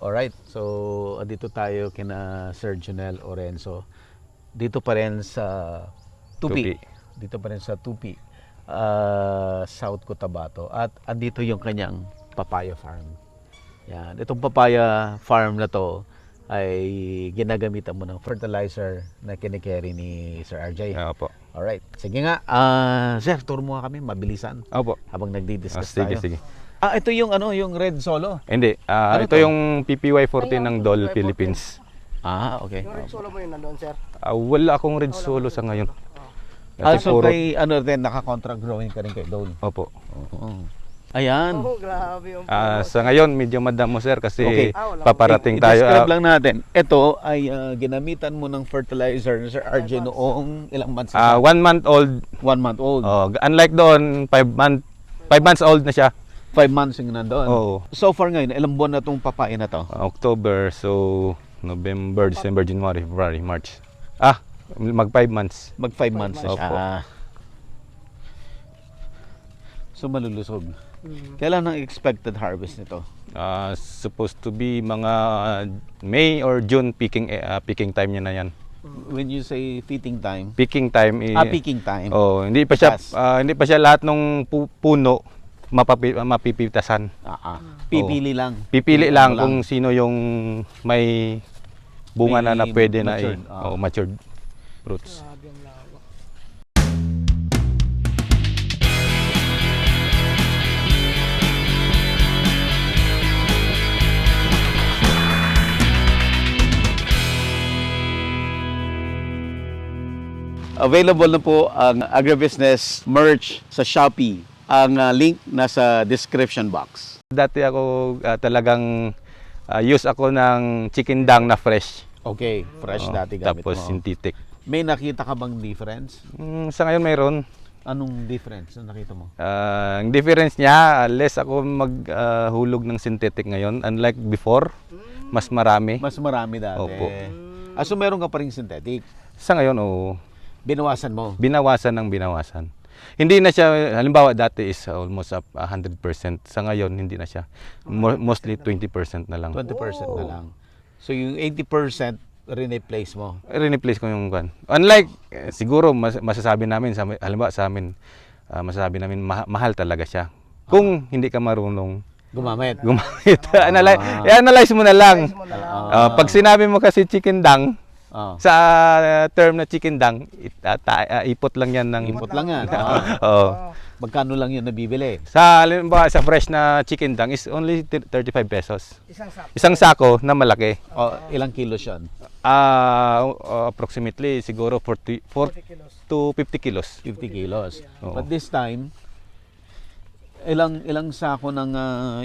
Alright, so dito tayo kina Sir Junel Orenzo. Dito pa rin sa Tupi. Dito pa rin sa Tupi, South Cotabato. At andito yung kanyang papaya farm. Yan. Itong papaya farm na to ay ginagamitan mo ng fertilizer na kinikerry ni Sir RJ. Opo. Alright. Sige nga, Sir, turo mo nga kami, mabilisan. Opo. Habang nagdi-discuss Sige, tayo. sige. Ito yung yung Red Solo. Hindi. Ano Ito to? yung PPY14 ng Dole Philippines. Okay. Yung red solo mo yun nandun, sir? Wala akong red solo sa ngayon. So kay din, naka-contract growing ka rin kay Dole. Opo. Ayan. Oh, grabe yung Sa ngayon, medyo madamo sir kasi Okay. paparating tayo. I-describe lang natin. Ito ay ginamitan mo ng fertilizer na Sir RJ noong ilang months? 1 month old. 1 month old. Unlike doon, 5 months old na siya. 5 months yung nandoon. Oo. So far ngayon, ilang buwan na itong papaya na to? October, so November, December, January, February, March. Mag 5 months. Mag 5 months na siya. Opo. So malulusog. Kailan ang expected harvest nito? Supposed to be mga May or June picking time niya na yan. When you say feeding time? Picking time Picking time. hindi pa siya Yes. hindi pa siya lahat ng puno mapipitasan. Pipili lang. Pipili lang kung sino yung may bunga na May pwede matured. na matured fruits. Grabe yung lawak. Available na po ang agribusiness merch sa Shopee. Ang link nasa description box. Dati ako talagang use ako ng chicken dung na fresh. Okay, fresh dati gamit Tapos mo. synthetic. May nakita ka bang difference? Sa ngayon mayroon. Anong difference na nakita mo? Ang difference niya, less ako maghulog ng synthetic ngayon. Unlike before, mas marami. Mas marami dati. Opo. So meron ka pa rin synthetic. Sa ngayon, oo. Binawasan mo. Binawasan ng binawasan. Hindi na siya, halimbawa dati is almost up 100%. Sa ngayon, hindi na siya. Mostly 20% na lang. 20% na lang. So yung 80% replace mo. Replace ko yung kan. Unlike, siguro masasabi namin, halimbawa sa amin, masasabi namin mahal talaga siya. Kung hindi ka marunong Gumamit. I-analyze mo na lang. Size mo na lang. Pag sinabi mo kasi chicken dung, Sa term na chicken dung, ipot lang yan ng input lang yan. Oo. Magkano lang yun nabibili? Halimbawa sa fresh na chicken dung is only 35 pesos. Isang sapo. Isang sako na malaki. Ilang kilos yun? Approximately siguro 40 kilos. to 50 kilos. 50 kilos. Oo. But this time, ilang sako ng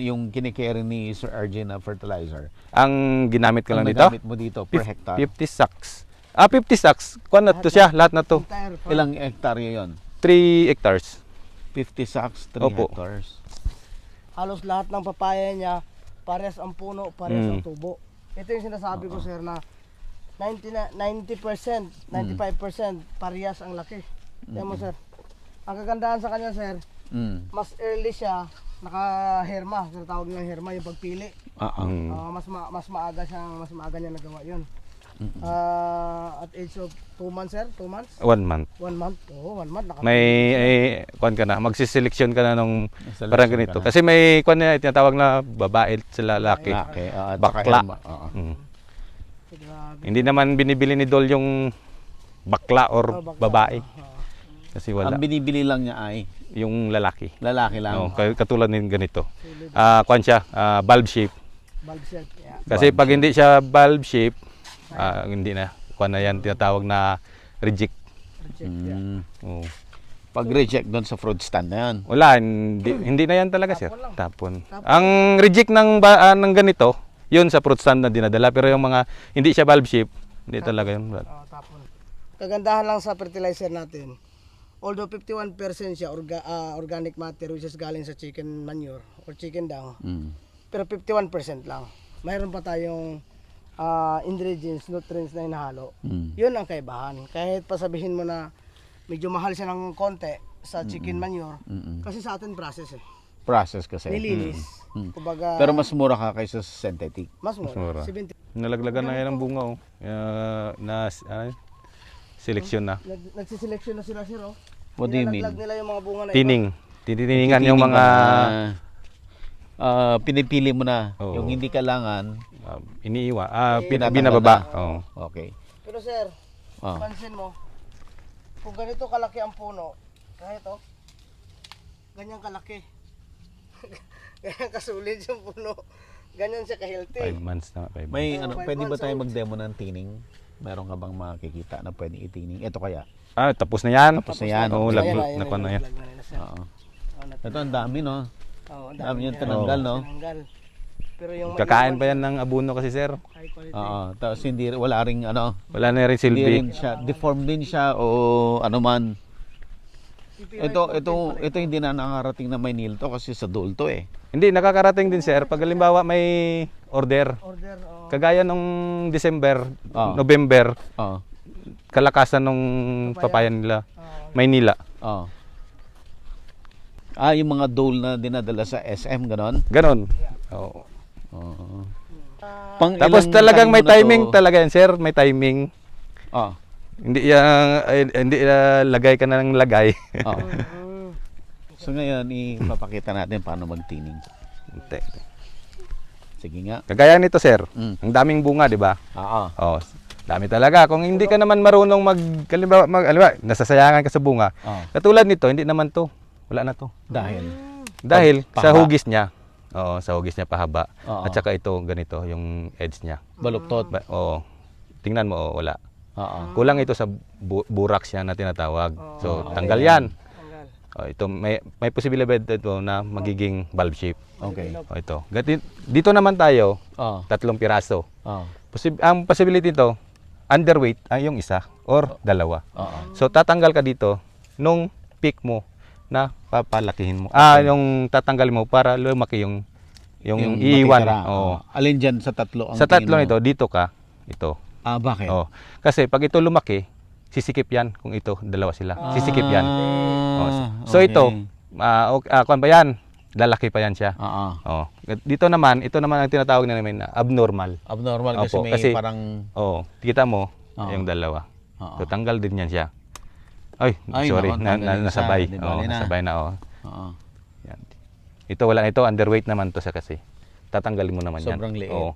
yung kinikerry ni Sir RJ na fertilizer? Ang ginamit ko lang Ang dito, nagamit mo dito per hectare? 50 sacks. 50 sacks. Kuha na to siya, lahat na to. Entire farm. Ilang hektarya yon? 3 hectares. 50 sacks, 3 Opo. hectares. Halos lahat ng papaya niya, pares ang puno, pares ang tubo. Ito yung sinasabi ko, sir, na 90%, 95% parehas ang laki. Tignan mo, sir. Ang kagandahan sa kanya, sir, mas early siya, naka-herma. Sir, tawag nilang herma, yung pagpili. Mas maaga niya nagawa yun. At age of 2 months, sir? 2 months? 1 month. 1 month? Oo, 1 month. May kuan ka na, magsiseleksyon ka na nung Selection parang ka ganito. na. Kasi may kuan na tinatawag na babae at lalaki. Okay. Bakla. Bakla. Grabe. Hindi naman binibili ni Dol yung bakla or babae. Kasi wala. Ang binibili lang niya ay Yung lalaki. lalaki lang. Katulad ng ganito. Kuan siya, bulb shape. Bulb set. Yeah. Kasi pag hindi siya bulb shape, hindi na. Kuan na yan, tinatawag na reject. Reject. Yeah. Oo. Pag reject doon sa fruit stand na yan. Wala, hindi na yan talaga, sir. Tapon. Ang reject ng ganito, yun sa fruit stand na dinadala. Pero yung mga hindi siya bulb shape, hindi talaga yun. Tapon. Kagandahan lang sa fertilizer natin, although 51% siya organic matter which is galing sa chicken manure or chicken dung, pero 51% lang. Mayroon pa tayong ingredients, nutrients na hinahalo. Yun ang kaibahan. Kahit pasabihin mo na medyo mahal siya ng konti sa chicken manure, kasi sa atin process eh. Process kasi. Nilinis. Kumbaga, Pero mas mura ka kaysa sa synthetic. mas mura. mura. 70. Nalaglagan na yan ang bunga oh. Seleksyon na. Nagsiseleksyon na sila, sir, oh. What do you mean? Nilalaglag nila yung mga bunga na Tining. Tininingan yung Tinitingnan mga pinipili mo na. Oo. Yung hindi kailangan. iniiwa. Tinatanggal Binababa. na. Oh. Okay. Pero, sir, Ah. pansin mo, kung ganito kalaki ang puno, kahit oh, ganyan kalaki. Ganyan kasulit yung puno. Ganyan siya 5 ka-healthy. months na. 5 months. May Oh, ano, 5 pwede ba months tayo old. mag-demo ng tining? Meron ka bang makikita na pwede itining? Ito kaya. Tapos na yan. Tapos na yan. Oo, Okay. nakuha na yan. Oo. Ito ang dami, no? Oh, Dami yung tinanggal, no? Tinanggal. Pero yung Kakain pa yan ng abono kasi sir. high quality. Oo. Tapos hindi, wala ring ano, Wala na rin hindi silbi. rin siya, deformed din siya o ano man. Ito hindi na nakarating na Maynila to kasi sa Dole to eh. Hindi, nakakarating din sir. Pag halimbawa may order. Order, oh. Kagaya nung December, Ah. November, Oo. kalakasan nung papaya nila. Maynila. Oo. Yung mga Dole na dinadala sa SM, ganon? Ganon. Oo. Oo. Ah, Pang Tapos ilang talagang time may mo na timing to? talaga yan sir. May timing. Oo. Hindi lagay ka na ng lagay. Oo. So ngayon, ipapakita natin paano magtining. Hindi. Sige nga. Kagaya nito sir. Mm. Ang daming bunga, di ba? Oo. Oh, dami talaga. Kung hindi ka naman marunong halimbawa, nasasayangan ka sa bunga. Oo. Katulad nito, hindi naman to. Wala na to. Dahil. Dahil sa Pahaba. hugis niya. Oo, sa hugis niya pahaba. Oo. At saka ito, ganito, yung edge niya. Baluktot. Oo. Tingnan mo, wala. Oo. Kulang ito sa buraks yan na tinatawag. So, Okay. tanggal yan. tanggal. Ito, may posibilidad ito na magiging valve shape. Okay. Ito. Dito naman tayo, Oo. 3 piraso. Oo. Ang possibility nito, underweight ay yung isa or dalawa. Oo. So tatanggal ka dito nung peak mo na papalakihin mo. Yung tatanggalin mo para lumaki yung iiwan. matitira. Oo. Alin dyan sa tatlo? Ang Sa tatlo tingin mo? nito, dito ka. Ito. Bakit? Oh. Kasi pag ito lumaki, sisikip yan kung ito, dalawa sila. Sisikip yan. So okay. ito, kuwan pa yan? Lalaki pa yan siya. Oo. Oh. Ito naman ang tinatawag na namin na abnormal. Abnormal kasi Opo, may kasi- parang... Oh, kita mo Oo. yung dalawa. Oo. So tanggal din yan siya. Ay, Ay, sorry, nako, tanggalin isa, nasabay. di bali na. Nasabay na Oo. Yan. Ito wala ito, underweight naman to sa kasi. Tatanggalin mo naman yan. Sobrang liit. Oo.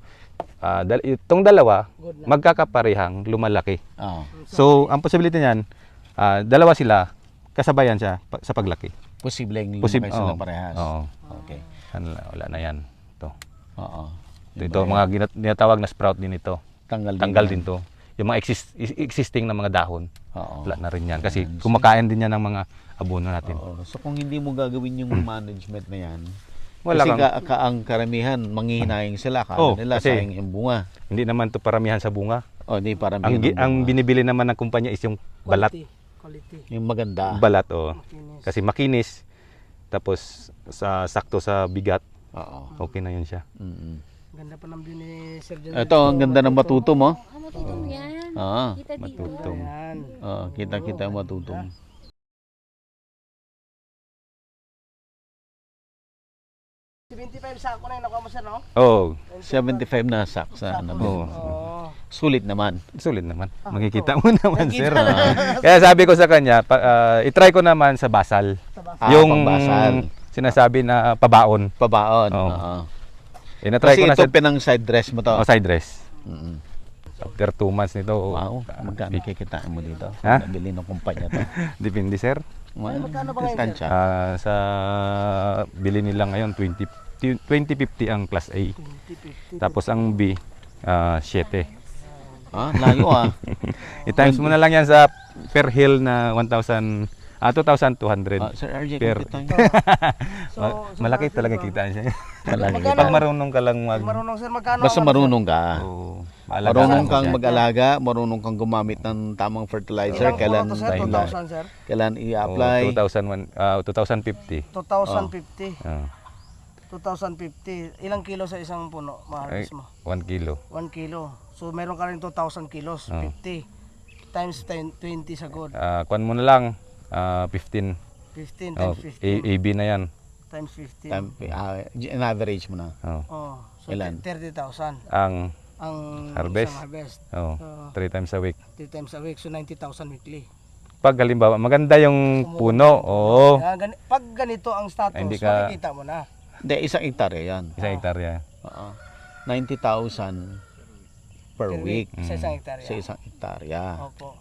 Itong dalawa, Good na. magkakaparehang lumalaki. Oo. So, ang possibility niyan, dalawa sila, kasabayan siya sa paglaki. Posibleng Posib- lumaki silang oo. parehas. Oo. Okay. Wala na yan. Ito. Oo. Ito, mga ginatawag na sprout din ito. Tanggal yan. din to. Yung mga existing na mga dahon, Oo. wala na rin yan. Kasi kumakain din yan ng mga abono natin. Oo. So kung hindi mo gagawin yung management na yan, Wala kasi kang- ang karamihan, manghihinaying sila. Oo, Kala nila kasi- sayang yung bunga. Hindi naman to paramihan sa bunga. O, hindi paramihan Ang binibili naman ng kumpanya is yung balat. Quality. yung maganda. Balat, oh. Makinis. Kasi makinis. Tapos sakto sa bigat, Oo. okay na yun siya. Mm-mm. Ganda pa ng view ni Sir John. Ito, ang ganda ng matuto mo. Matutom yan. Oo. Kita dito. Matutom. Ayan. Oo, kita-kita ang matutong. $75 sako na yung nakuha mo, sir, no? Oh, 75 na sak sa ano. Oo. Oo. Sulit naman. sulit naman. Makikita mo naman, Nakikita sir. na. Kaya sabi ko sa kanya, itry ko naman sa basal. Sa basa. Yung pangbasal. sinasabi na pabaon. Pabaon. Oo. Oo. Inatry Kasi ko na ito sa pinang side dress mo to. side dress. Mm-mm. After 2 months nito, Wow, magkano kikitain mo dito? Ha? Nabili ng kumpanya to. depende sir. magkano ba ngayon, Distansya. Sa bili nila ngayon 2050 ang class A. 2050. Tapos ang B 7. Layo ah. I-times mo na lang yan sa per hill na 2,200. Sir RJ, Per- complete tayo. Malaki talaga kitaan siya. Malaki. Magkano? Pag marunong ka lang Marunong, sir, magkano? Basta ang- marunong ka. Marunong kang mag mag-alaga, marunong kang gumamit ng tamang fertilizer, Ilang kailan puro to, sir? 2,000, sir? kailan i-apply. 2050. 2,050. Ah, 2,050. Ilang kilo sa isang puno, ay, ma-harvest mo? 1 kilo. 1 kilo. So, meron ka rin 2,000 kilos. 50. Times 10, 20 sa good. Kuan mo na lang 15. 15 Oh, times 15. AB na yan. times 15. In average mo na. Oh. Oh, so Ilan? 30,000 Ang ang Harvest? isang harvest. oh, Oo. 3 times a week. 3 times a week, so 90,000 weekly. Pag halimbawa, maganda yung puno, oo. Pag ganito ang status, Hindi ka- makikita mo na. Hindi, isang hektarya yan. Isang hektarya. Oo. 90,000 per week Sa isang hektarya. sa isang hektarya. Opo.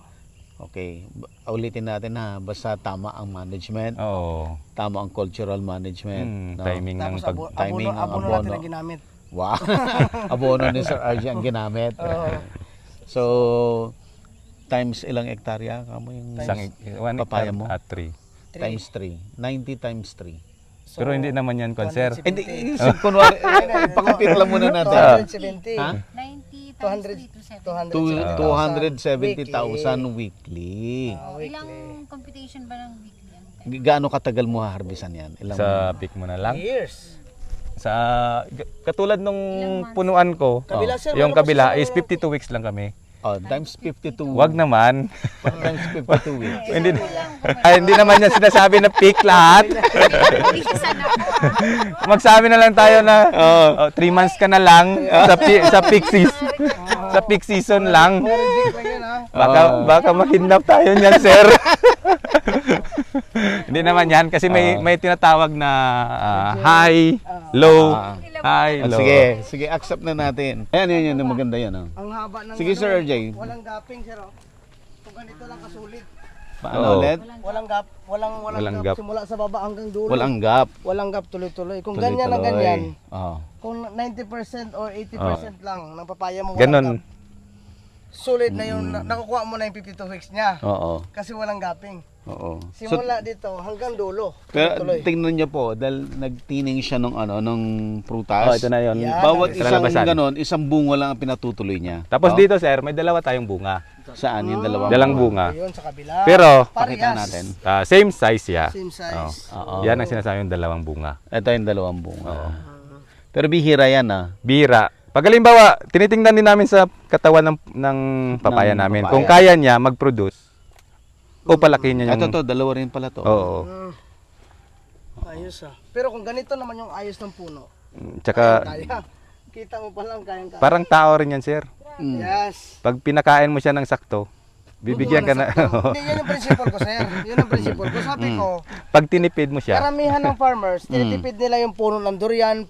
Okay. Ulitin natin ha. Basta tama ang management, Oo. tama ang cultural management. no? Timing ng Tapos pag... timing ng abono abono. natin ang ginamit. Wow. Abono ni Sir RJ ang ginamit. Oo. So, times ilang hektarya? Kamo yung Isang one papaya hectare mo? at 3. times 3. 90 times 3. So, Pero hindi naman yan, Conser. 270. Hindi, kunwari, pag-compute lang muna natin. 270. Ha? 90 200. times 3 to 7. 270,000 weekly. Ilang computation ba ng weekly? Gaano katagal mo haharbisan yan? Ilang Sa peak mo na lang. Years. Sa katulad nung punuan ko, Kabila, sir, yung meron kabila kasi is 52 weeks lang kami. Oh, times 52. Wag naman. Times 52 weeks. hindi hindi naman yan sinasabi na peak lahat. Magsabi na lang tayo na 3 months ka na lang sa peak season. Sa peak season lang. Reject lang yan, ha? Baka makidnap tayo niyan, sir. Hindi naman yan kasi may tinatawag na high, low, high, low. Sige, accept na natin. Ayan, yan, maganda yan. Oh. Ang haba ng Sige, Sir RJ. Walang gaping, sir. Oh. Kung ganito lang kasulit. Paano Oo. ulit? Walang gap, walang Walang gap. gap. Simula sa baba hanggang dulo. Walang gap. Walang gap, tuloy-tuloy. Kung ganyan lang ganyan, Oh. kung 90% or 80% lang ng papaya mo walang Ganon. gap, sulit na yung nakukuha mo na yung 52 weeks niya. Oo. Kasi walang gaping. Oo. So, Simula dito hanggang dulo. pero Tuloy-tuloy. tingnan niyo po, dahil nagtining siya nung prutas. Ito na yun. Yan. Bawat Sa isang lalabasan. ganon, isang bunga lang ang pinatutuloy niya. Tapos Oh. dito, sir, may dalawa tayong bunga. Saan yung dalawang? Dalang bunga. Ayun sa kabila. Pero Pakita Parehas. natin. same size siya. Same size. Oo. Yan ang sinasabi yung dalawang bunga. Ito yung dalawang bunga. Pero bihira yan Bira. Pag halimbawa, tinitingnan din namin sa katawan ng papaya Ng namin. papaya. Kung kaya niya mag-produce o palakihin niya yung... Ito, dalawa rin pala to. Oo. Ayos ah. Pero kung ganito naman yung ayos ng puno, Tsaka kaya. Kita mo pa lang kayang kaya. parang tao rin yan, sir. Yes. Pag pinakain mo siya ng sakto, bibigyan ka na... Hindi, yun ang principle ko, sir. Yun ang principle ko. Sabi ko, Pag tinipid mo siya, karamihan ng farmers, tinitipid nila yung puno ng durian,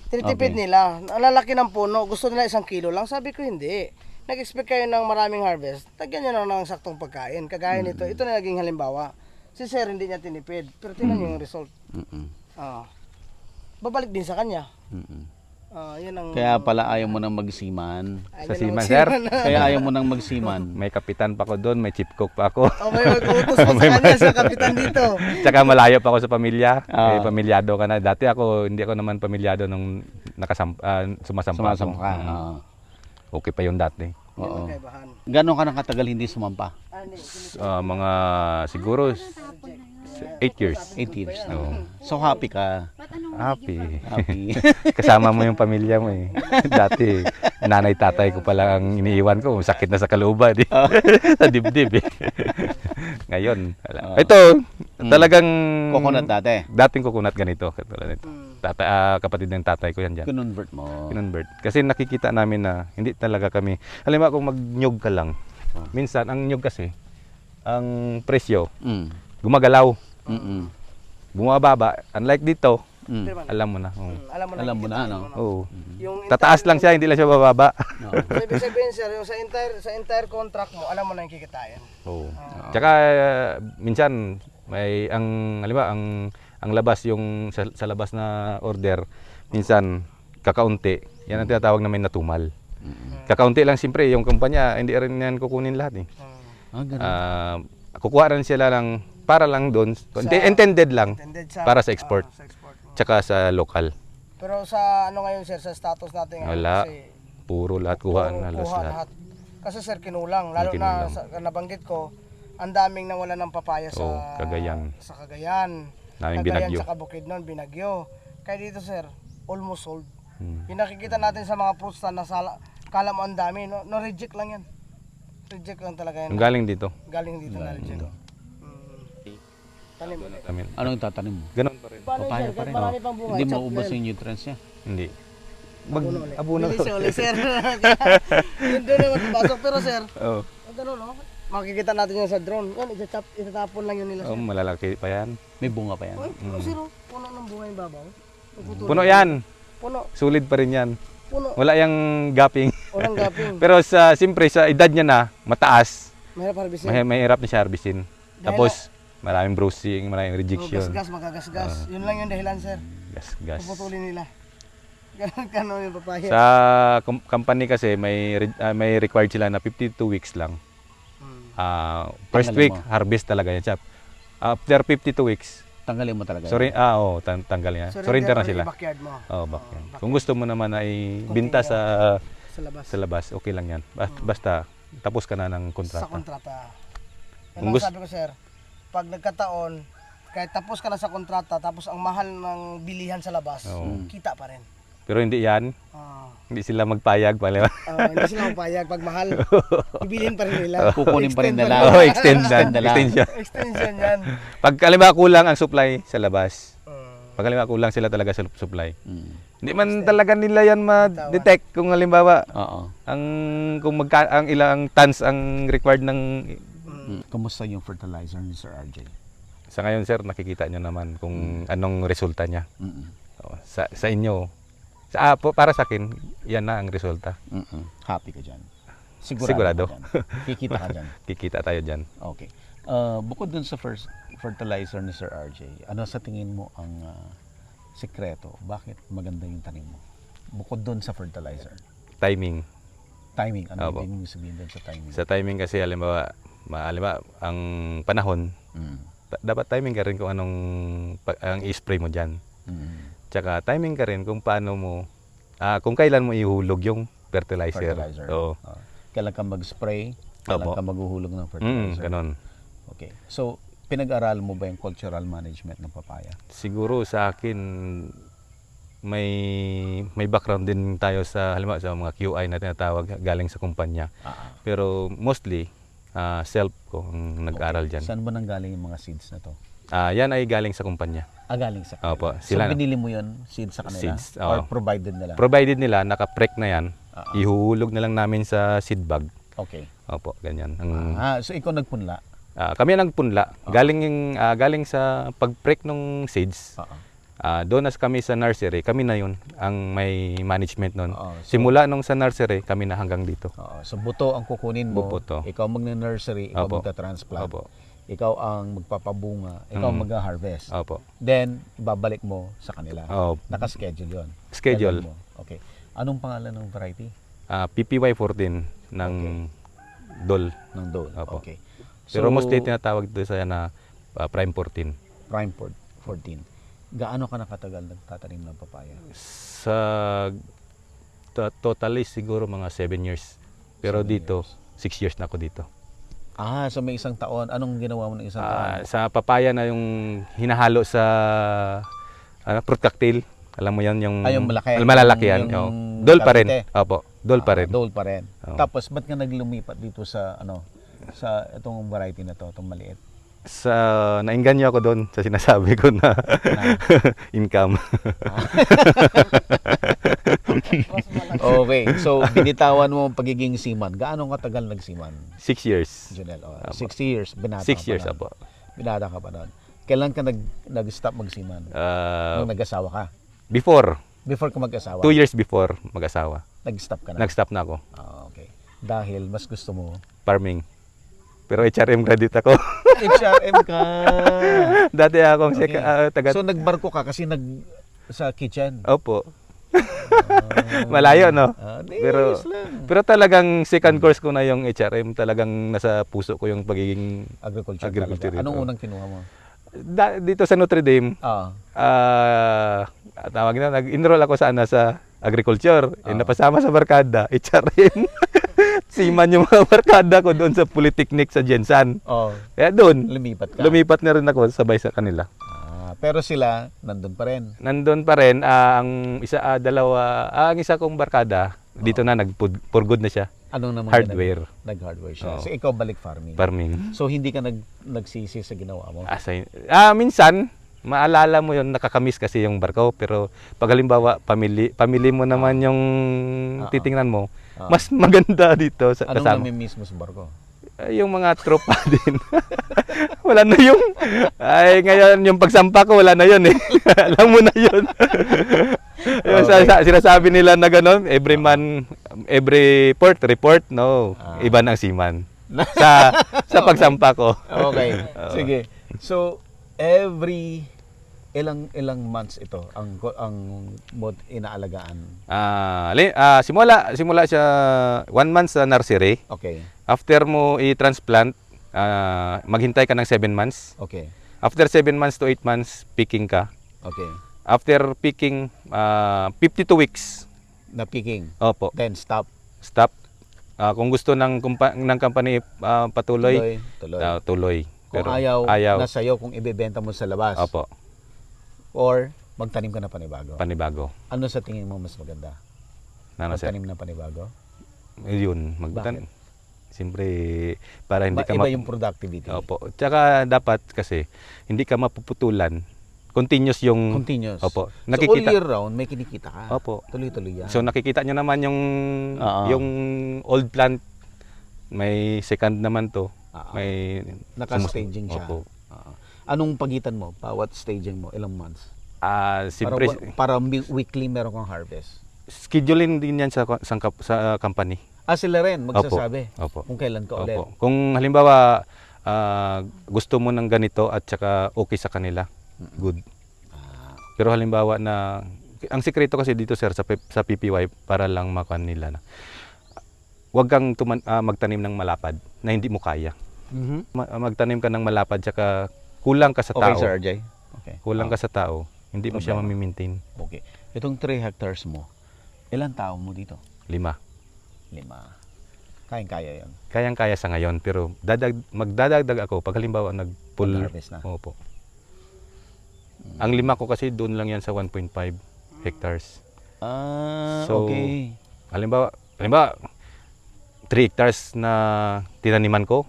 tinitipid Okay. nila. Ang lalaki ng puno, gusto nila 1 kilo lang. Sabi ko, hindi. Nag-expect kayo ng maraming harvest, tagyan nyo na ng saktong pagkain. Kagaya nito, ito na naging halimbawa. Si sir hindi niya tinipid, pero tingnan niyo yung result. Mm-mm. Ah. Babalik din sa kanya. Mm-mm. Yun ang... Kaya pala ayaw mo nang magsiman. Ayun sa ang siman, sir. Kaya ayaw mo nang magsiman. may kapitan pa ko doon, may chief cook pa ako. May utos pa sa kanya sa kapitan dito. Tsaka malayo pa ako sa pamilya. Ah. Pamilyado ka na. Dati hindi ako naman pamilyado nung sumasampa. Sumasama ka. Oo. Okay pa yun dati. Yun Oo. ang kaibahan. Gano'n ka nang katagal hindi sumampa? Mga siguro 8 years. 8 years. Oo. So happy ka. Ba't anong Happy. Happy. Kasama mo yung pamilya mo eh. Dati, nanay tatay ko pala ang iniiwan ko. Sakit na sa kalooban eh. Sa dibdib eh. Ngayon, wala. Ito, talagang... Coconut dati. Dating coconut ganito. Katulad nito. Kapatid ng tatay ko yan dyan. Convert mo. Kinonvert. Kasi nakikita namin na hindi talaga kami... Halimbawa kung magnyog ka lang. Minsan, ang nyog kasi, ang presyo, Mm. gumagalaw. Mm-mm. Bumababa. Unlike dito, Mm. alam mo na. Oo. Alam mo na, no? Oo. Yung Tataas lang siya, hindi lang siya bababa. No. So, ibig sabihin sir, yung sa entire contract mo, alam mo na yung kikitain. Oo. Tsaka minsan halimbawa ang labas yung sa labas na order, minsan kakaunti. Yan ang tinatawag namin na tumal. Kakaunti lang siyempre yung kumpanya, hindi rin yan kukunin lahat eh. Ah, ganun. Kukuha rin sila lang para lang doon, intended lang Intended para sa export. sa export mo. Tsaka sa local. Pero sa ano ngayon sir, sa status natin ngayon, Wala. kasi Puro lahat kuha, puro halos kuha lahat. Kasi sir, kinulang. Lalo na Kinulang. sa nabanggit ko, ang daming nawala ng papaya sa Oo, Cagayan. Sa Cagayan. Naming Cagayan binagyo. sa Bukidnon, binagyo. Kaya dito sir, almost sold. Hmm. Yung nakikita natin sa mga fruits stand na kala mo ang dami, no reject lang yan. Reject lang talaga yan. Ang galing dito. Galing dito na reject. Tanim. Tanim. Anong tatanim mo? Ganon pa rin. Paano Papaya yun, sir? pa rin. Kahit marami pang bunga. Hindi chop maubos lang. yung nutrients niya. Hindi. Abono ulit. Abono. Bilis ulit, sir. Yun doon naman pasok. Pero sir, Oh, ano no? Makikita natin yan sa drone. Yan, itatapon lang yun nila. oh, malalaki pa yan. May bunga pa yan. Ay, puno sir, oh. Puno ng bunga yung babaw. Puputulin. Puno yan. Puno, Solid pa rin yan. puno. Wala yung gapping. Walang gaping. Pero siyempre sa edad niya na, mataas, Mahirap harvestin. mahirap na siya harvestin. Tapos, maraming bruising, maraming rejection. Gasgas, magagasgas. Yun lang yung dahilan, sir. Gas. Puputulin nila. Ganon yung papaya. Sa company kasi may required sila na 52 weeks lang. First Tanggalin week mo. harvest talaga yan, chap. After 52 weeks, Tanggalin mo talaga. sorry, tanggal yan. Surrender na sila. Backyard mo. Oh, backyard. Kung gusto mo naman ay binta sa Sa labas. okay lang yan. Basta tapos ka na ng Sa kontrata. kontrata. Yan Kung ang gusto- sabi ko, sir. Pag nagkataon, kahit tapos ka na sa kontrata, tapos ang mahal ng bilihan sa labas, Oo. kita pa rin. Pero hindi yan, hindi sila magpayag pala. Hindi sila mapayag pag mahal. Bibilhin pa rin nila. Kukunin pa rin Extend nila. Oh, extend na. na lang. Extension. Extension yan. Pag halimbawa kulang ang supply sa labas. Pag halimbawa kulang sila talaga sa supply. Mm. Hindi man talaga nila yan ma-detect kung halimbawa Oo. ang ilang tons ang required ng Kumusta yung fertilizer ni Sir RJ? sa ngayon sir nakikita nyo naman kung anong resulta niya. Mm-mm. Sa inyo para sa akin yan na ang resulta. Mm-mm. Happy ka dyan? Sigurado. Ka dyan? Kikita ka dyan? Kikita tayo diyan. Okay. Bukod dun sa first fertilizer ni Sir RJ, ano sa tingin mo ang sekreto? Bakit maganda yung tanim mo? Bukod dun sa fertilizer. Timing. Timing. Ano Opo. ibig mong sabihin dun sa timing? Sa timing kasi halimbawa ang panahon Mm. dapat timing ka rin kung anong ang i-spray mo diyan. Mm. Tsaka timing ka rin kung paano mo kung kailan mo ihulog yung fertilizer. Fertilizer. Oo. Kailan ka mag-spray? Kailan Opo. ka maghuhulog ng fertilizer? Ganon. Okay. So, pinag-aral mo ba yung cultural management ng papaya? Siguro sa akin may background din tayo sa halimbawa sa mga QI na tinatawag galing sa kumpanya. Pero mostly self ko ang nag-aral diyan. Saan ba nanggaling yung mga seeds na to? Yan ay galing sa kumpanya. Galing sa kanila. Opo, So, sila na. binili mo yun, seeds sa kanila? Seeds, Or oo. provided nila? Provided nila naka-prek na yan, ihuhulog na lang namin sa seed bag. Okay. Opo, ganyan. So, ikaw nagpunla? Kami ang nagpunla. Galing sa pag-prek ng seeds. Doon as kami sa nursery, kami na yun ang may management nun. Simula nung sa nursery, kami na hanggang dito. So, buto ang kukunin mo. Buto. Ikaw magna-nursery, ikaw Opo. magta-transplant. Opo. Ikaw ang magpapabunga, ikaw mag-harvest. Opo. Then, babalik mo sa kanila. Oh, Naka-schedule yun. Schedule. Kailan mo? Okay. Anong pangalan ng variety? PPY 14 ng DOL. Ng Dole. Opo. Okay. Pero mostly tinatawag dito sa na Prime 14. Prime 14. Gaano ka nakatagal nagtatanim ng papaya? Sa totally siguro mga 7 years. Pero 7 dito, 6 years na ako dito. So may isang taon. Anong ginawa mo ng isang taon? Sa papaya na yung hinahalo sa fruit cocktail. Alam mo yan yung, Yung malaki. malalaki yan. Yung Oh. Dol pa rin. kalite. Opo, dol pa rin. Dole pa rin. Oo. Tapos, ba't ka naglumipat dito sa, sa itong variety na to, itong maliit? Nainganyo ako doon sa sinasabi ko na income. Okay. So, binitawan mo ang pagiging seaman. Gaano katagal nagseaman? 6 years. Junel, Apo. 6 years. Binata 6 ka years pa nun. apo. Binata ka pa nun. Kailan ka nag-stop magseaman? Nung nag-asawa ka? Before, Before ka mag-asawa? 2 years before mag-asawa. Nag-stop ka na? Nag-stop na ako. Okay. Dahil mas gusto mo Farming. Pero HRM graduate ako. HRM ka. Dati akong Okay. taga... So nagbarko ka kasi sa kitchen. Opo. Malayo, no? Pero Pero talagang second course ko na yung HRM. Talagang nasa puso ko yung pagiging... agriculture. Agriculture talaga. Anong ito. unang kinuha mo? Dito sa Notre Dame, tawag na, nag-enroll ako sa agriculture. Napasama sa barkada, HRM. Siman yung mga barkada ko doon sa Polytechnic sa Jensan. Kaya doon, Lumipat ka. lumipat na rin ako sabay sa kanila. Pero sila nandun pa rin. Nandun pa rin ang isa kong barkada Dito na for good na siya. Anong naman Hardware. Nag-hardware siya. Oo. So ikaw balik farming. Farming. So hindi ka nagsisi sa ginawa mo. Minsan, maalala mo yon, nakakamiss kasi yung barko, pero pag halimbawa, pamili mo naman yung titingnan mo, mas maganda dito sa Anong kasama. nami-miss mo sa barko? Yung mga tropa din. Wala na yung, ngayon yung pagsampa ko, wala na yun eh. Alam mo na yun. Yung sinasabi nila na gano'n, every port, report, no. Iba ng seaman. sa pagsampa ko. Okay. Sige. So every ilang months ito ang mo inaalagaan. Simula siya 1 month sa nursery. Okay. After mo i-transplant, maghintay ka ng 7 months. Okay. After 7 months to 8 months, picking ka. Okay. After picking, 52 weeks. Na picking. Opo. Then stop. Stop. Kung gusto ng company patuloy, Tuloy. tuloy. Kung Pero ayaw, nasa iyo kung ibebenta mo sa labas. Opo, Or magtanim ka na panibago. panibago. Ano sa tingin mo mas maganda? Ano sir? Magtanim na panibago? Yun, magtanim. Siyempre, para hindi ka Iba yung productivity. Opo. Tsaka dapat kasi hindi ka mapuputulan. Continuous yung Continuous. Opo. So all year round may kinikita ka. Opo. Tuloy-tuloy yan. So nakikita nyo naman yung Oo. yung old plant, may second naman to. Oo. May Naka-staging siya. Opo. Anong pagitan mo? Bawat staging mo? Ilang months? Siyempre, Para weekly meron kang harvest. scheduling din yan sa company. Sila rin magsasabi Opo. kung kailan ka ulit. Opo. Kung halimbawa gusto mo ng ganito at saka okay sa kanila, good. Pero halimbawa na ang sikreto kasi dito sir sa PPY para lang makuha nila na huwag kang magtanim ng malapad na hindi mo kaya. Magtanim ka ng malapad tsaka kulang ka sa Okay, tao. Sir RJ. Okay. Kulang ka sa tao, hindi mo siya mamimaintain. Okay. Itong 3 hectares mo, ilang tao mo dito? 5. 5. Kayang-kaya yun. Kayang-kaya sa ngayon pero magdadagdag ako pag halimbawa nag-full Mag-harvest na. Opo. Ang 5 ko kasi doon lang yan sa 1.5 hectares. So, okay. Halimbawa 3 hectares na tinaniman ko.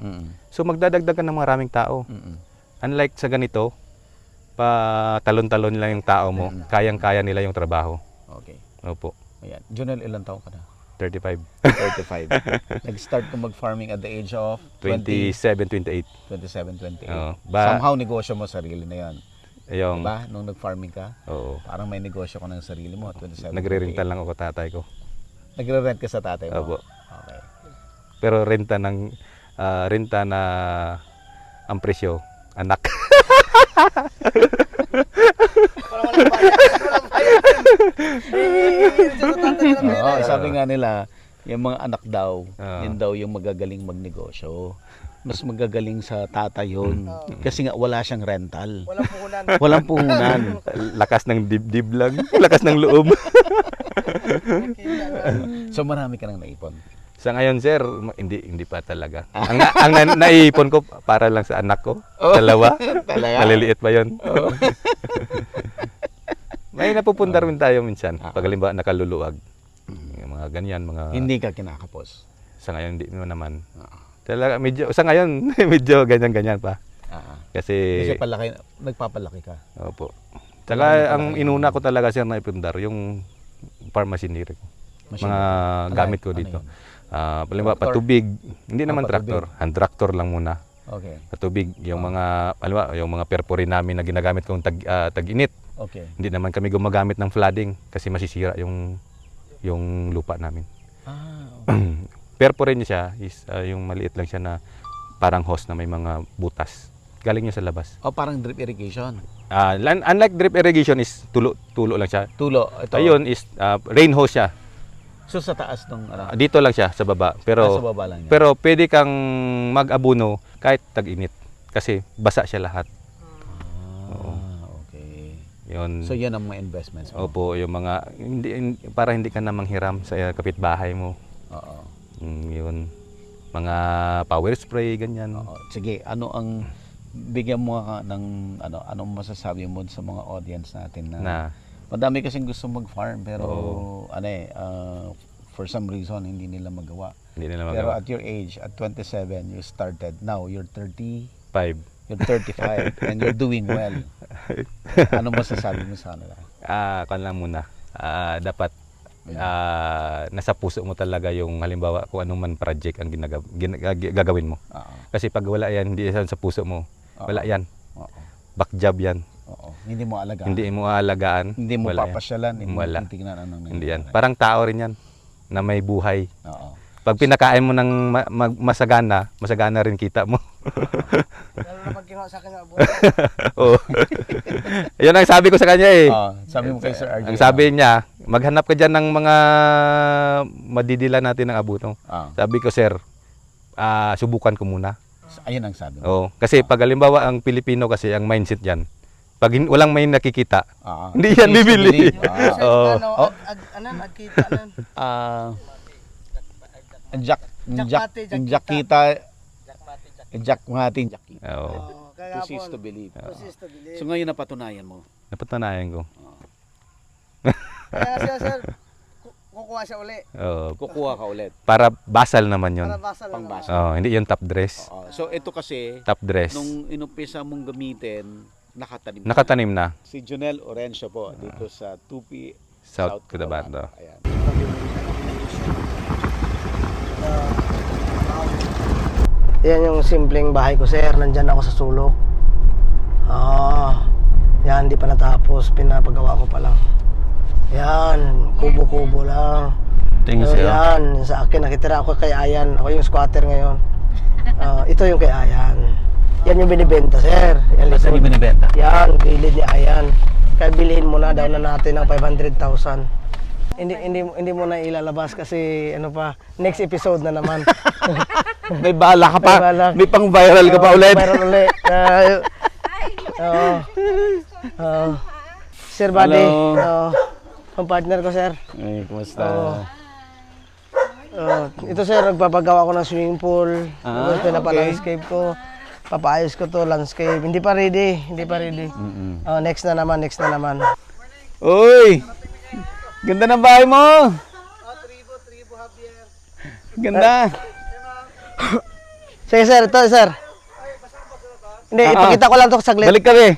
So magdadagdag ka ng maraming tao. Unlike sa ganito, pa talon-talon lang yung tao mo, kayang-kaya nila yung trabaho. Okay. Opo. Ayan. Junel, ilang taon ka na? 35. 35. Nag-start ka mag-farming at the age of 27, 28. 27, 28. Oo. Somehow negosyo mo sarili na yan. Yung, Diba? Nung nag-farming ka, oo. parang may negosyo ka ng sarili mo. 27, Nagre-renta 28. lang ako tatay ko. Nagre-rent ka sa tatay mo? Opo. Okay. Pero renta na ang presyo, anak. Walang bayad. Walang bayad. Oo, sabi nga nila, yung mga anak daw, Ah. yun daw yung magagaling magnegosyo. Mas magagaling sa tatay yun. Kasi nga wala siyang rental. Walang puhunan. Walang puhunan. Lakas ng dibdib lang, lakas ng loob. So marami ka nang naipon. Sa ngayon, sir, hindi pa talaga. Ang naiipon ko para lang sa anak ko. Dalawa. Talaga? Maliliit pa yon. May napupundar rin tayo minsan. Pag halimbawa nakaluluwag. Yung mga ganyan, mga... Hindi ka kinakapos. Sa ngayon, hindi mo naman. Talaga, sa ngayon, medyo ganyan-ganyan pa. Kasi Kasi, nagpapalaki ka. opo. Tsaka, ang inuna ko talaga, sir, na ipundar, yung farm machinery ko. Mga gamit ko dito. Halimbawa, Tractor? patubig. Hindi naman patubig. tractor. Hand tractor lang muna. Okay. Patubig. Yung mga, halimbawa, yung mga perforin namin na ginagamit kong tag-init. Okay. Hindi naman kami gumagamit ng flooding kasi masisira yung lupa namin. Okay. Perforin niya is yung maliit lang siya na parang hose na may mga butas. Galing niya sa labas. Parang drip irrigation. Unlike drip irrigation is tulo lang siya. Tulo. Ito. Ayun is rain hose siya. So sa taas ng Dito lang siya sa baba. Pero sa baba lang yan. pero pwede kang mag-abuno kahit tag-init kasi basa siya lahat. Okay. Yun. So yan ang mga investments mo. Opo, yung mga para hindi ka na manghiram sa kapitbahay mo. Oo. Yun. Mga power spray ganyan. Oo. Sige, ano ang bigyan mo ka ng anong masasabi mo sa mga audience natin na Na madami kasing gusto mag-farm pero for some reason hindi nila magawa. Hindi nila Pero magawa. at your age, at 27, you started. Now, you're 30, 5. you're 35, and you're doing well. Ano masasabi mo sa kanila? Kan lang muna. Dapat nasa puso mo talaga yung halimbawa kung anong man project ang gagawin mo. Oo. Kasi pag wala yan, hindi yan sa puso mo. Wala yan. Oo. Backjob yan. Oo. Hindi mo alagaan. Hindi mo aalagaan. Hindi mo wala yan. papasyalan. Hindi Wala. mo titignan anong Hindi yan. nangyayari. Parang tao rin yan na may buhay. Oo. Pag pinakain mo ng masagana, masagana rin kita mo. Lalo na pag kinuha sa akin ng abo. Oo. Yun ang sabi ko sa kanya eh. Sabi mo kay Sir RJ. Ang sabi niya, maghanap ka dyan ng mga madidila natin ng abuto. Sabi ko, sir, subukan ko muna. Ayun ang sabi mo. Oo. Kasi pag halimbawa ang Pilipino kasi, ang mindset dyan, pag walang may nakikita, hindi yan bibili. Oo. Ano, nagkita nun. Jack Mati. Oo. Kaya Persist to believe. Persist to believe. So ngayon napatunayan mo. Napatunayan ko. Kaya siya, sir, kukuha siya uli. Oo. Kukuha ka ulit. Para basal naman yun. Para basal lang Pangbasal. naman. Oo, hindi yung top dress. So ito kasi, Top dress. nung inumpisa mong gamitin, nakatanim. Nakatanim na. Si Jonel Orencio po dito sa Tupi, South Cotabato. Ayan. Yan yung simpleng bahay ko, sir. Nandyan ako sa sulok. Yan, hindi pa natapos. Pinapagawa ko pa lang. Yan, kubo-kubo lang. Tingin So, yan, sa akin, nakitira ako kay Ayan. Ako yung squatter ngayon. Ito yung kay Ayan. Yan yung binibenta, sir. Yan, Saan yung binibenta? yan, gilid ni Ayan. Kaya bilhin mo na daw na natin ng 500,000. Hindi mo na ilalabas kasi ano pa, next episode na naman. May bala ka pa. May bala. May pang viral ka pa ulit. Viral ulit. Sir Buddy, Hello. ang partner ko, sir. Ay, kumusta? Ito, sir, nagpapagawa ko ng swimming pool. Tapos pinapa-landscape ko. Papaayos ko to landscape. Hindi pa ready. Next na naman. Uy! Ganda ng bahay mo! Tribo, Javier. Ganda! Sige, sir. Ito, sir. Hindi, ipakita ko lang to saglit. Balik kami.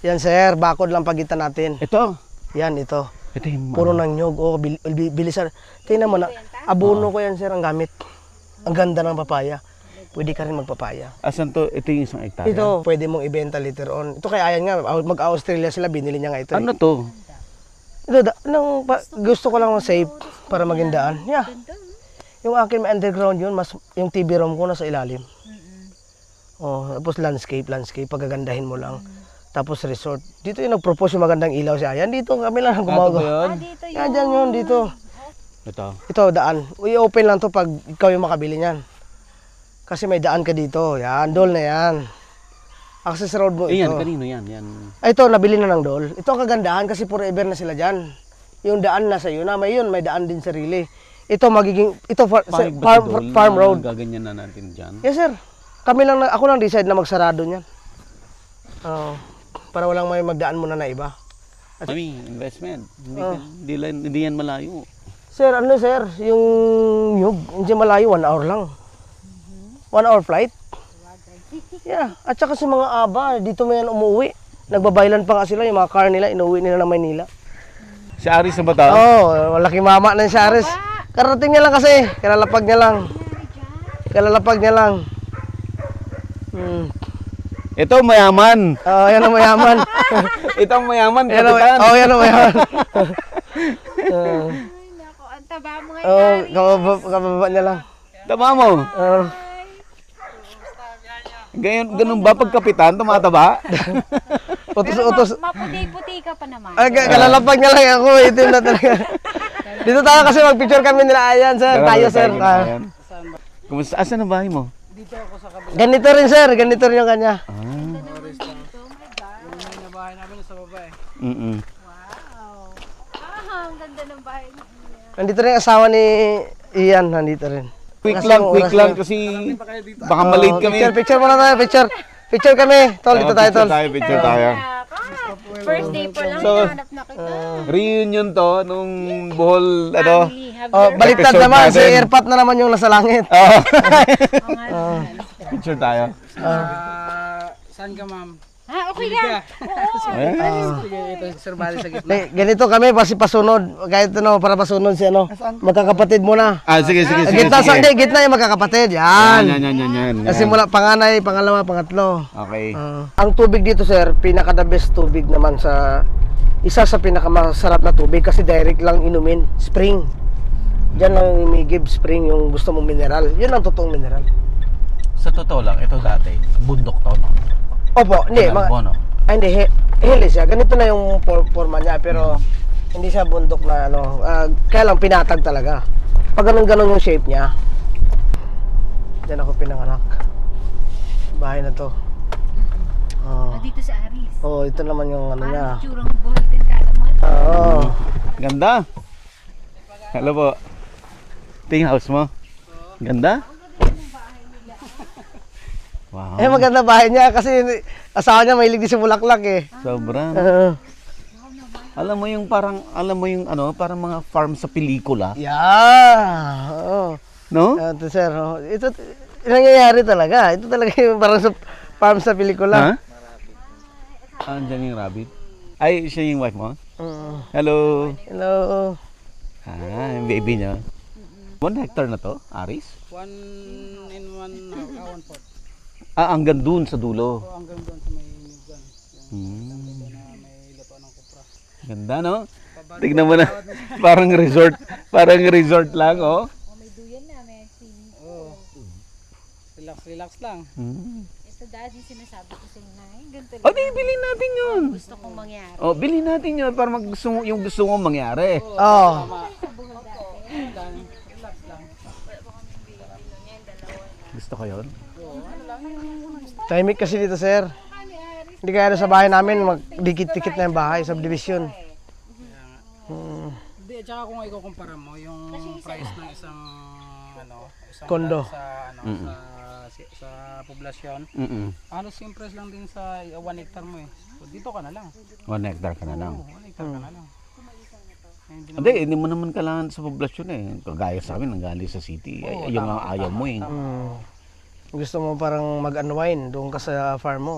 Yan, sir. Bakod lang pagitan natin. Ito. Yan, ito. Ito yung Puro ng nyog. Bilisan. Tingnan mo na. Abono ko yan, sir, ang gamit. Ang ganda ng papaya. Pwede ka rin magpapaya. Asan to? Ito yung isang hektarya. Ito, pwede mong ibenta later on. Ito kay Ayan nga, mag-Australia sila, binili niya nga ito. Ano to? Ito, gusto ko lang safe para maging daan. Yeah. Yung akin may underground yun, yung TV room ko nasa ilalim. Tapos landscape, pagagandahin mo lang. Tapos resort. Dito yung nag-propose yung magandang ilaw si Ayan. Dito kami lang ang gumagawa. Dito Yan, dyan yun, dito. Ito. Ito, daan. I-open lang to pag ikaw yung makabili niyan. Kasi may daan ka dito. Yan, doll na yan. Access road mo ito. kanino yan? Ito, nabili na ng doll. Ito ang kagandahan kasi forever na sila dyan. Yung daan na sa'yo na, may daan din sarili. Ito magiging, farm road. Gaganyan na natin dyan. Yes, sir. Ako lang decide na magsarado niyan. Para walang may magdaan muna na iba. Mami, investment. Hindi yan malayo. Sir, sir? Yung nyug, hindi malayo, 1 hour lang. 1 hour flight. Yeah. At saka sa mga aba, dito may umuwi. Nagbabaylan pa nga sila, yung mga car nila, inuwi nila ng Maynila. Si Aris na ba tao? Malaki mama ng Shares. Karating niya lang kasi, kalalapag niya lang. Ito mayaman. Yan ang mayaman. Ito ang mayaman, yan kapitan. ang mayaman. Nako, ang taba mo ngayon. Kababa niya lang. Tama mo. Ganun ba pag kapitan, tumataba? Utos. Maputi-puti ka pa naman. Kalalapag niya lang ako, itim na talaga. Dito tayo kasi mag-picture kami nila Ayan, sir. Tayo, sir. Kumusta? Asan ang bahay mo? Dito ako sa kabila. Ganito rin, sir. Ganito rin yung kanya. Wow. Ang ganda ng bahay niya. Nandito rin yung asawa ni Ian. Nandito rin. Quick lang kasi baka malate kami. Picture muna tayo, picture. Picture kami. Tol, dito tayo, tol. Picture tayo. First day pa lang, So, hanap na kita. Reunion to nung Bohol, ano? Family, have Oh, your... baliktad Episode naman, si natin. Airpat na naman yung nasa langit. Oh. Oo nga. Picture tayo. Saan ka, ma'am? Ah, okay lang. Oo. Sige, ito, Sir Bali sa gitna. Ganito kami, kasi pasunod. Kahit ano, para pasunod si ano, magkakapatid muna. Ah, sige, sige, sige. Gitna, sige. gitna yung magkakapatid. Yan. Yan. Kasi mula panganay, pangalawa, pangatlo. Okay. Ang tubig dito, sir, pinaka the best tubig naman sa isa sa pinakamasarap na tubig kasi direct lang inumin, spring. Diyan lang umigib spring yung gusto mong mineral. Yun ang totoong mineral. Sa totoo lang, ito dati, bundok to, no? Opo, hindi. Bono. Hindi, hili siya. Ganito na yung forma niya, pero hindi siya bundok na ano. Kaya lang pinatag talaga. Pag ganun-ganun yung shape niya. Diyan ako pinanganak. Bahay na to. Oh. Dito sa Aris. Oh, ito naman yung ano niya. Parang tsurang Bohol din kada mo. Oo. Ganda. Hello po. Ito yung house mo? Ganda? Wow. Maganda bahay niya kasi asawa niya mahilig din sa bulaklak eh. Sobra. Alam mo yung parang, ano, parang mga farm sa pelikula. Yeah. Oo. No? Ito sir, ito nangyayari talaga. Ito talaga yung parang sa farm sa pelikula. Ha? Andyan yung rabbit. Ay, siya yung wife mo? Mm. Hello. Hello. Ah, yung baby niya. 1 hectare na to, Aris? 1 and 1 pot. Ah, hanggang dun sa dulo. So, hanggang doon sa may Nugan. Yung na may luto ng kupra. Ganda, no? Tignan mo na. Parang resort. Parang resort lang, oh. May duyan na, may swimming. Oo. Relax lang. Ito daddy, sinasabi ko sa inyo. Ganito O, di, bilhin natin yun. gusto kong mangyari. O, bilhin natin yun para yung gusto mo mangyari. Oh. Gusto ko yun? Tahimik kasi dito, sir. Hindi kaya sa bahay namin, magdikit-dikit na yung bahay, subdivision. Hindi, at saka kung ikukumpara mo yung price ng isang Kondo. sa sa poblasyon, halos yung price lang din sa 1 hectare mo eh. So, dito ka na lang. 1 hectare ka na lang. 1 hectare ka na lang. Hindi mo naman kailangan sa poblasyon eh. Kagaya sa amin, nanggaling sa city. Ay, yung ang ayaw mo eh. Gusto mo parang mag-unwind doon ka sa farm mo.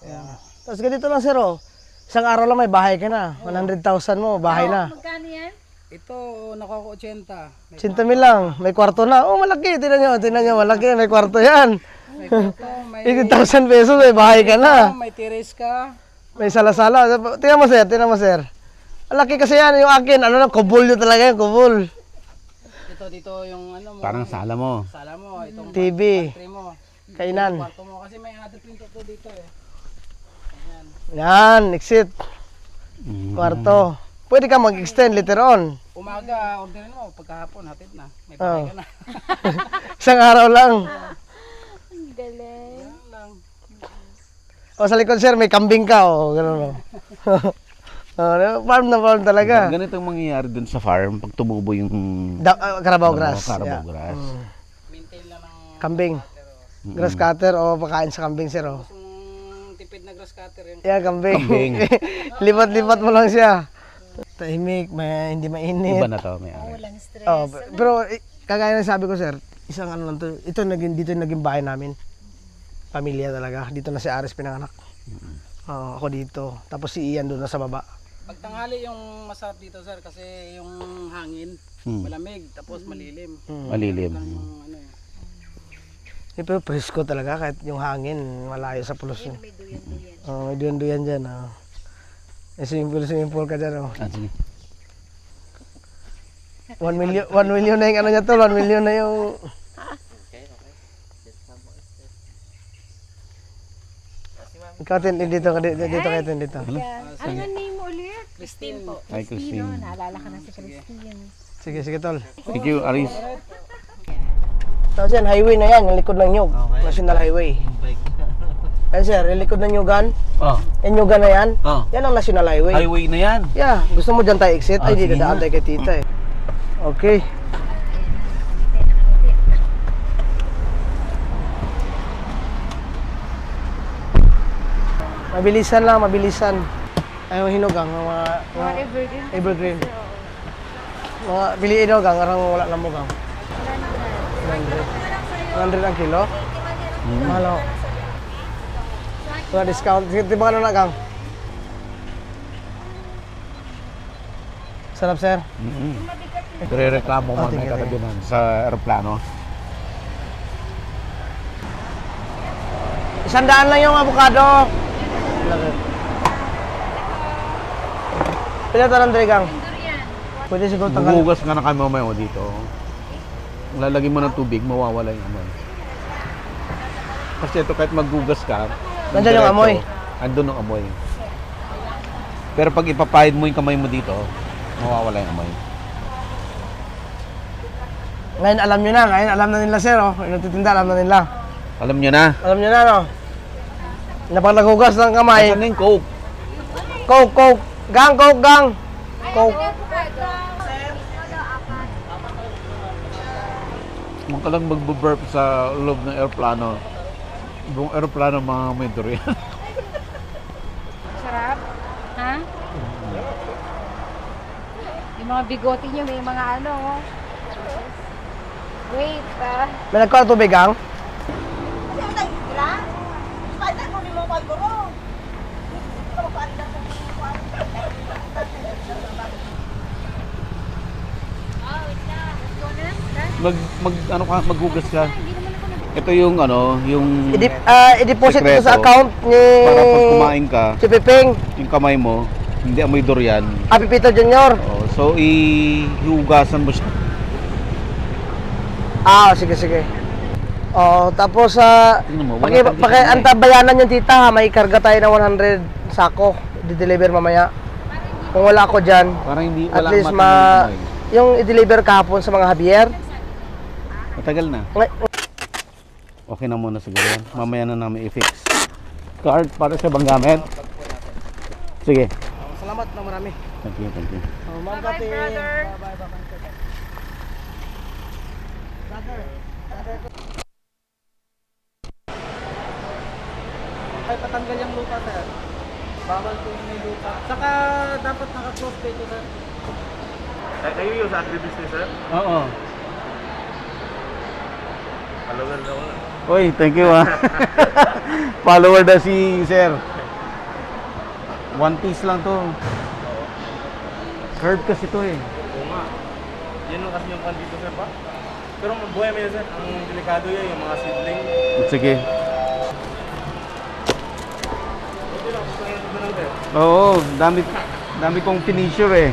Yeah. Tapos ganito lang, sir, oh. Isang araw lang may bahay ka na. 100,000 mo, bahay na. Magkano yan? Ito, nakaka 80. 100,000 lang, may kwarto na. Oh, malaki. Tingnan nyo, malaki. May kwarto yan. May kwarto, may 80,000 pesos, may bahay ka na. may terrace ka. May sala-sala. Tingnan mo, sir. Ang laki kasi yan, yung akin. Ano na, kubol yun talaga yan, kubol. Dito yung ano mo. Parang sala mo. Sala mo, itong TV, pantry mo. kainan. Kwarto mo kasi may another printer to dito eh. Yan, exit. Kwarto. Pwede ka mag-extend later on. Umaga, orderin mo. Pagkahapon, hatid na. May bahay ka na. Isang araw lang. Ang galing. Yan lang. O sa likod, sir, may kambing ka. O, gano'n. Farm na farm talaga. Ganito ang mangyayari dun sa farm pag tumubo yung Carabao grass. Carabao Yeah. grass. Maintain lang ng Kambing. Grass cutter o pakain sa kambing, sir. O. kung tipid na grass cutter yan. Yeah, kambing. Kambing. Lipat-lipat mo lang siya. Tahimik, hindi mainit. Iba na to, may ari. Walang stress. Oh, pero kagaya ng sabi ko, sir, isang ano lang to. Dito yung naging bahay namin. Pamilya talaga. Dito na si Aris pinanganak. Ako dito. Tapos si Ian doon na sa baba. Pag tanghali yung masarap dito sir kasi yung hangin, malamig, tapos malilim. Malilim. Yung ano eh. Pero presko talaga kahit yung hangin malayo sa polusyon. May duyan-duyan. May duyan-duyan dyan. May swimming pool ka dyan. Ah, sige. 1 million na yung ano niya to. 1 million na yung... Ikaw, dito kayo, dito. Ano nga name mo ulit? Christine po. Hi, Christine. No? Naalala ka na si Christine. Sige, tol. Thank you, Aris. Tapos yan, highway na yan, yung likod ng Nyug. National Highway. Yan sir, yung likod ng Nyugan. Oh, Yung Nyugan na yan. oh. Yan ang National Highway. Highway na yan. Yeah, gusto mo dyan tayo exit? Ay, di sige dadaan na. tayo kay tita eh. Okay. Mabilisan lang, mabilisan. Ayaw hinugang, mga Mga evergreen. evergreen. Mga piliin daw gang, arang wala na mo gang. 100 ang kilo? Mahal ako. Wala discount. Sige, tibangan na gang. Sarap, sir. Re-reklamo mo tingin, may katabi nun sa aeroplano. 100 lang yung avocado. Pila ito ng gang? Pwede siguro tanggal. Magugas nga na kami mamaya mo dito. Lalagay mo ng tubig, mawawala yung amoy. Kasi ito kahit maggugas ka, Nandiyan yung amoy. Andun ang amoy. Pero pag ipapahid mo yung kamay mo dito, mawawala yung amoy. Ngayon alam nyo na, ngayon alam na nila sir, oh. Yung nagtitinda, alam na nila. Alam nyo na. Alam nyo na, no? Na pag nagugas ng kamay, Asan na yung Coke? Coke. Gang, Coke, gang. Coke. Huwag ka lang magbo-burp sa loob ng aeroplano. Buong aeroplano mga may durian. Sarap. Ha? Yung mga bigote niyo, may mga ano. Oh. Wait, May nagkuha tubig, gang? Maghugas ka. Ito yung ano, yung I-deposit ito sa Sekreto. account ni para pag kumain ka, si Piping, yung kamay mo, hindi amoy durian. Pipito Junior. Oh, so ihugasan mo siya. Sige. Tapos Tingnan mo, wala kang antabayanan yung tita, ha, may karga tayo ng 100 sako. Di-deliver mamaya. Kung wala ako dyan, Parang hindi at wala least kamay. yung i-deliver kahapon sa mga Javier. Matagal na. Okay na muna siguro yan. Mamaya na namin i-fix. Card para sa ibang gamit. Sige. Salamat na marami. Thank you. Bye-bye, brother. Ay, patanggal yung lupa, sir. Bawal po yung may lupa. Saka dapat naka-close pa ito, sir. Kayo yung sa agribusiness, sir? Oo. Follower na ako. Oy, thank you ah. Follower na si Sir. One piece lang to. Curve kasi to eh. Oo nga. Yan lang kasi yung kan dito, sir, ba? Pero buhay mo yan, sir. Ang delikado yan, yung mga seedling. Sige. Hindi lang, gusto yan na lang, sir. Oo, dami kong finisher eh.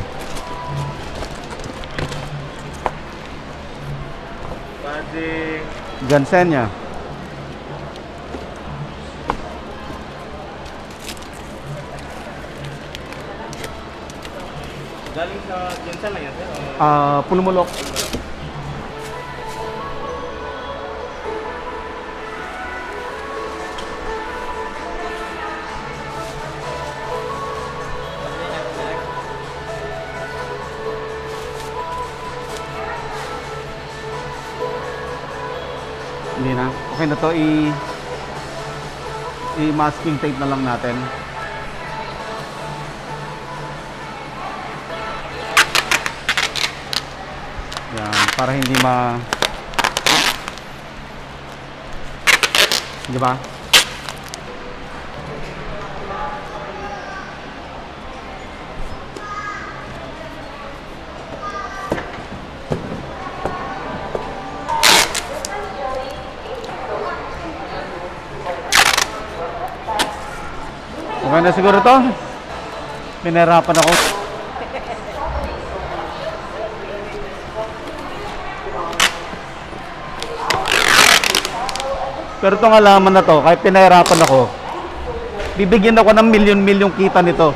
Pwede. Gansenya. Galing sa Jensen lang yan, sir. O Pulumulok. Hindi na. Okay na to. I-masking tape na lang natin. Yan, para hindi di ba? Okay na siguro to. Pinahirapan ako. Pero itong halaman na to, kahit pinahirapan ako, bibigyan ako ng milyon-milyon kita nito.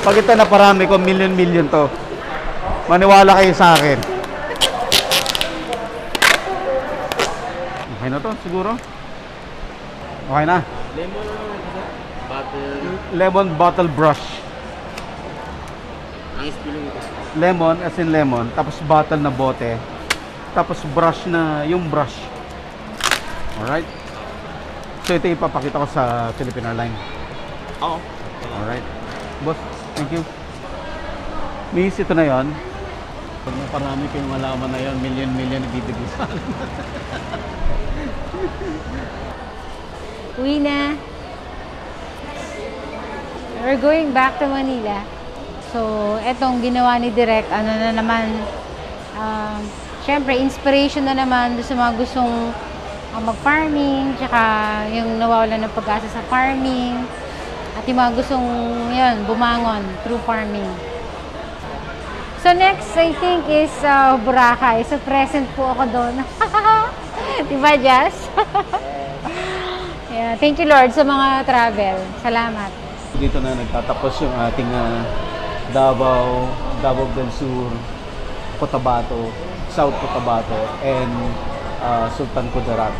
Pag ito na parami ko, milyon-milyon to. Maniwala kayo sa akin. Okay na to, siguro. Okay na. lemon na lang, sir. Butter. Lemon bottle brush. Ang spilling ito. Lemon, as in lemon. Tapos bottle na bote. Tapos brush na, yung brush. Alright. So ito ipapakita ko sa Philippine Airlines. Oo. Alright. Boss, thank you. Miss, ito na yon. Pag naparami kayong malaman na yon, million ibibigay sa akin. Uwi na. We're going back to Manila. So, etong ginawa ni Direk, ano na naman, syempre, inspiration na naman doon sa mga gustong mag-farming, tsaka yung nawawalan ng pag-asa sa farming, at yung mga gustong, yun, bumangon through farming. So, next, I think, is Boracay. So, present po ako doon. Diba, Jazz? Yeah, thank you, Lord, sa mga travel. Salamat. Dito na nagtatapos yung ating Davao del Sur, Cotabato, South Cotabato, and Sultan Kudarat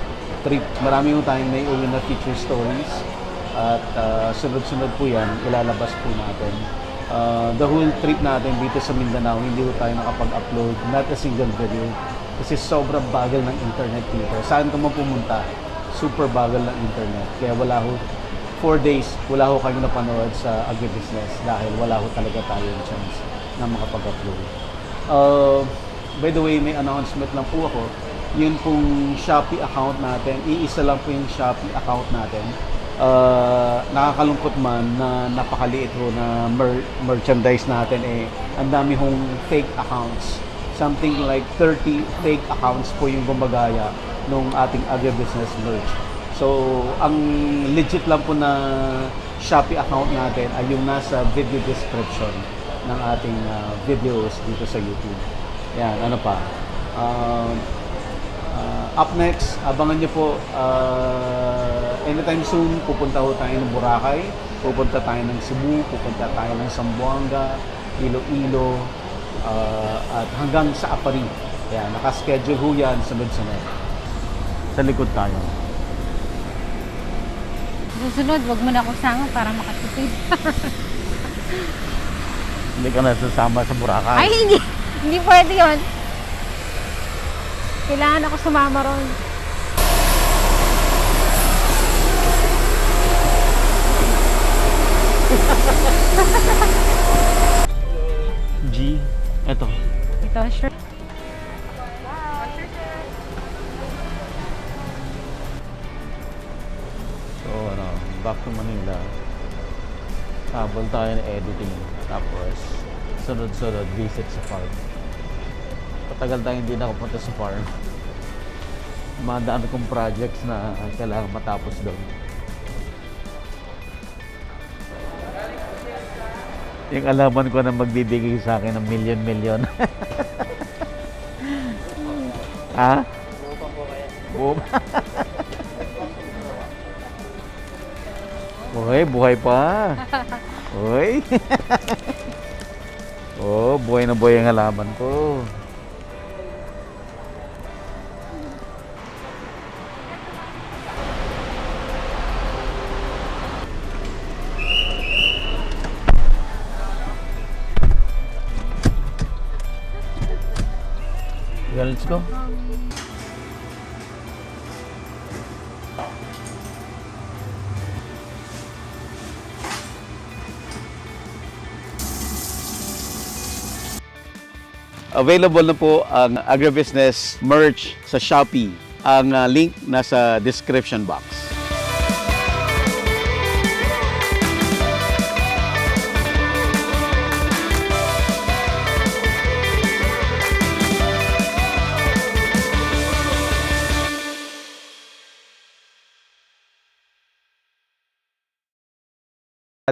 trip. Marami yung tayong may uwi na feature stories at sunod-sunod po yan, ilalabas po natin. The whole trip natin dito sa Mindanao, hindi po tayo nakapag-upload, not a single video, kasi sobrang bagal ng internet dito. Saan ka man pumunta, super bagal ng internet. Kaya wala ho, 4 days, wala ho kayong napanood sa agribusiness dahil wala ho talaga tayong chance na makapag-upload. By the way, may announcement lang po ako. Yun pong Shopee account natin, iisa lang po yung Shopee account natin. Nakakalungkot man na napakaliit ho na merchandise natin ang dami hong fake accounts. Something like 30 fake accounts po yung gumagaya nung ating agribusiness merch. So, ang legit lang po na Shopee account natin ay yung nasa video description ng ating videos dito sa YouTube. Yan, ano pa. Up next, abangan nyo po, anytime soon, pupunta ho tayo ng Boracay, pupunta tayo ng Cebu, pupunta tayo ng Zamboanga, Iloilo, at hanggang sa Apari. Yan, nakaschedule ho yan, sunod-sunod. Sa likod tayo. Susunod, wag mo na akong sama para makatipid. Hindi ka na sasama sa Boracay. Ay, hindi. Hindi pwede yun. Kailangan ako sumama ron. G, eto. Ito, sure. So, back to Manila. Habol tayo ng editing. Tapos, sunod-sunod, visit sa farm. Patagal tayo hindi nakapunta sa farm. Madami kong projects na kailangan matapos doon. Yung alaman ko na magbibigay sa akin ng million. Ha? Buo pa. Uy, buhay pa. Uy. Oh, buhay na buhay ang halaman ko. Yeah, let's go. Available na po ang agribusiness merch sa Shopee. Ang link nasa description box.